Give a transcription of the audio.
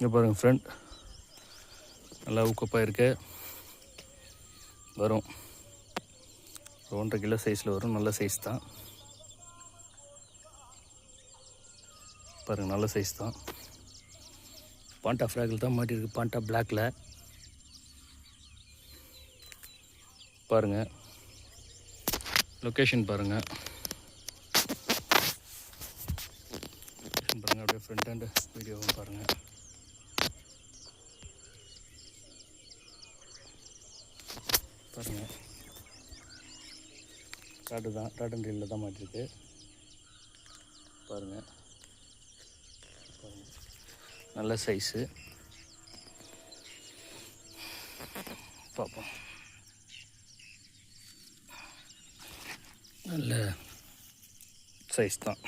இங்கே பாருங்கள் ஃப்ரெண்ட், நல்லா ஊக்கப்பாக இருக்கு. வரும் 1.5 கிலோ சைஸில் வரும். நல்ல சைஸ் தான் பாருங்கள், நல்ல சைஸ் தான். பாண்டா ஃப்ராகில் தான் மாட்டியிருக்கு, பாண்டா பிளாக்கில். பாருங்கள் லொக்கேஷன் பாருங்கள், அப்படியே ஃப்ரண்ட் அண்ட் வீடியோவும் பாருங்கள். பாருங்கள் ராடு தான், ராட் அண்ட் ரீலில் தான் மாட்டிருக்கு. பாருங்கள் நல்ல சைஸு. பார்ப்போம், நல்ல சைஸ் தான்.